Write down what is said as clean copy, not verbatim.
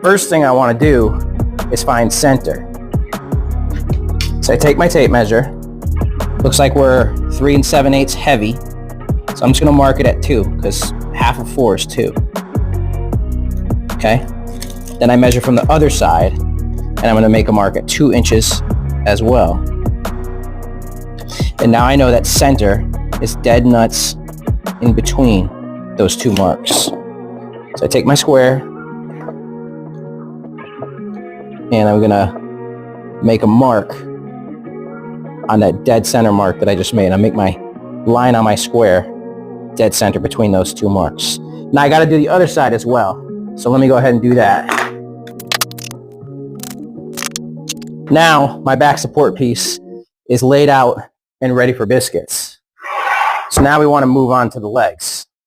First thing I want to do is find center. So I take my tape measure. Looks like we're 3 7/8 heavy. So I'm just going to mark it at 2 because half of 4 is 2. Okay. Then I measure from the other side and I'm going to make a mark at 2 inches as well. And now I know that center is dead nuts in between those 2 marks. So I take my square and I'm going to make a mark on that dead center mark that I just made. I make my line on my square dead center between those 2 marks. Now I got to do the other side as well. So let me go ahead and do that. Now my back support piece is laid out and ready for biscuits. So now we want to move on to the legs.